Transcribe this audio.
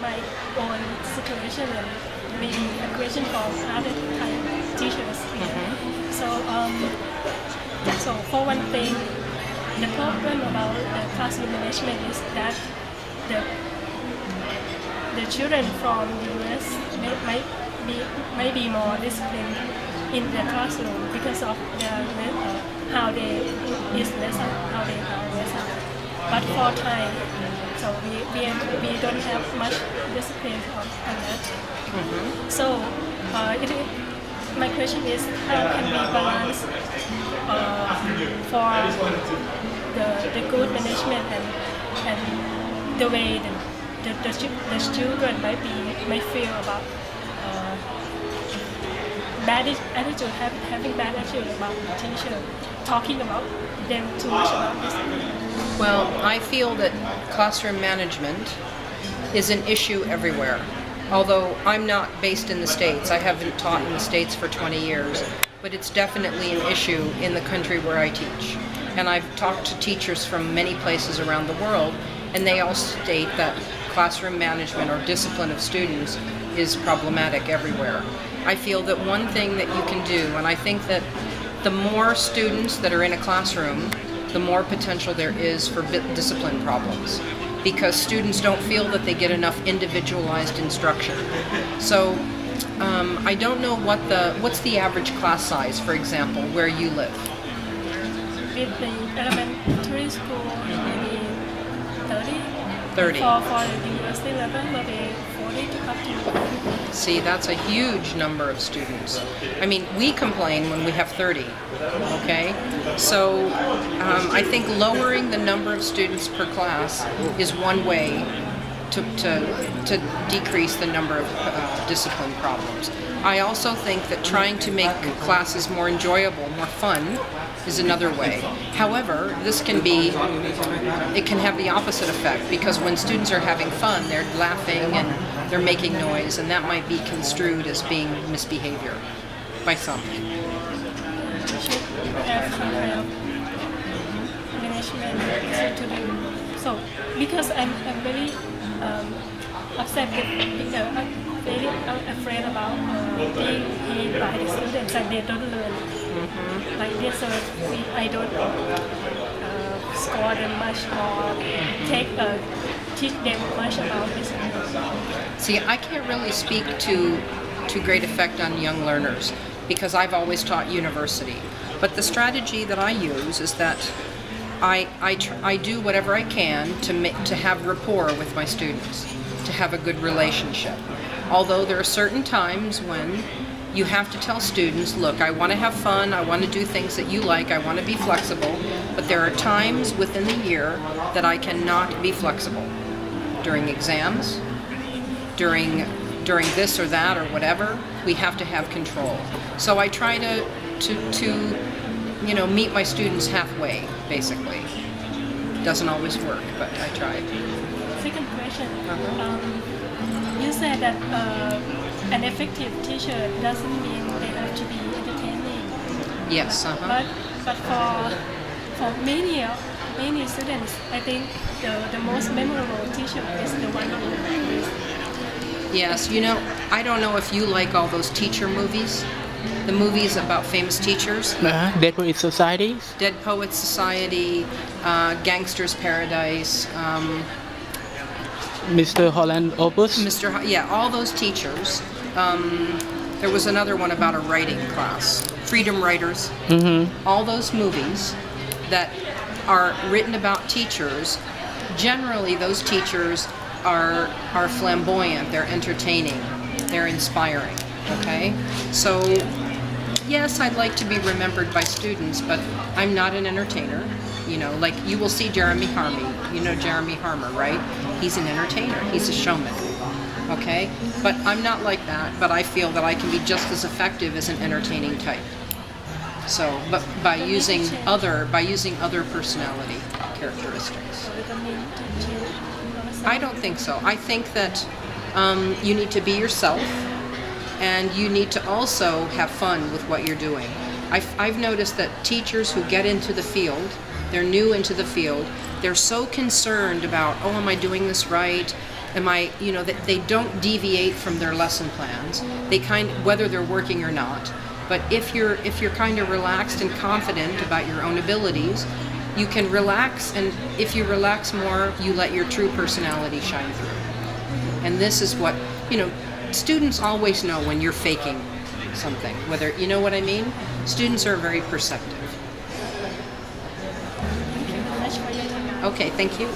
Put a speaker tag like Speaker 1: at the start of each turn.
Speaker 1: my own situation and maybe a question for other Thai teachers here. So for one thing, the problem about the classroom management is that the children from the US might be more disciplined in the classroom because of how they is lesson, how they are lesson. But for Thai, so we don't have much discipline on that. So my question is, how can we balance for the good management and the way the children might feel about bad attitude, having bad attitude about the teacher, talking about them too much about this.
Speaker 2: Well, I feel that classroom management is an issue everywhere. Although I'm not based in the States, I haven't taught in the States for 20 years, but it's definitely an issue in the country where I teach. And I've talked to teachers from many places around the world, and they all state that classroom management or discipline of students is problematic everywhere. I feel that one thing that you can do, and I think that the more students that are in a classroom, the more potential there is for discipline problems, because students don't feel that they get enough individualized instruction. So I don't know what's the average class size, for example, where you live.
Speaker 1: With the elementary school, maybe 30.
Speaker 2: 30.
Speaker 1: For the university level, maybe 40 to up to.
Speaker 2: See, that's a huge number of students. I mean, we complain when we have 30, okay? So I think lowering the number of students per class is one way to decrease the number of discipline problems. I also think that trying to make classes more enjoyable, more fun, is another way. However, it can have the opposite effect, because when students are having fun, they're laughing and they're making noise, and that might be construed as being misbehavior by some.
Speaker 1: We should have some kind of management to do. So, because I'm very upset with I'm very afraid about being hit by the students and they don't learn like this, so I don't score them much or teach them much about this.
Speaker 2: See, I can't really speak to great effect on young learners, because I've always taught university. But the strategy that I use is that I do whatever I can to have rapport with my students, to have a good relationship. Although there are certain times when you have to tell students, look, I want to have fun, I want to do things that you like, I want to be flexible, but there are times within the year that I cannot be flexible. During exams, during this or that or whatever, we have to have control. So I try to meet my students halfway, basically. Doesn't always work, but I try.
Speaker 1: Second question. You said that an effective teacher doesn't mean they have to be entertaining.
Speaker 2: Yes.
Speaker 1: But for many students, I think the most memorable teacher is the one who is.
Speaker 2: Yes, I don't know if you like all those teacher movies, the movies about famous teachers.
Speaker 3: Dead Poets Society.
Speaker 2: Dead Poets Society, Gangster's Paradise.
Speaker 3: Mr. Holland Opus.
Speaker 2: All those teachers. There was another one about a writing class, Freedom Writers. All those movies that are written about teachers, generally those teachers are flamboyant, they're entertaining, they're inspiring, okay? So yes, I'd like to be remembered by students, but I'm not an entertainer. Like you will see Jeremy Harmer. You know Jeremy Harmer, right? He's an entertainer. He's a showman. Okay? But I'm not like that, but I feel that I can be just as effective as an entertaining type. So, but by using other personality characteristics. I don't think so. I think that you need to be yourself, and you need to also have fun with what you're doing. I've noticed that teachers who get into the field, they're new into the field, they're so concerned about, oh, am I doing this right? That they don't deviate from their lesson plans. Whether they're working or not. But if you're kind of relaxed and confident about your own abilities, you can relax, and if you relax more, you let your true personality shine through. And this is what, students always know when you're faking something, whether, you know what I mean? Students are very perceptive.
Speaker 1: Thank you very much for your time.
Speaker 2: Okay, thank you.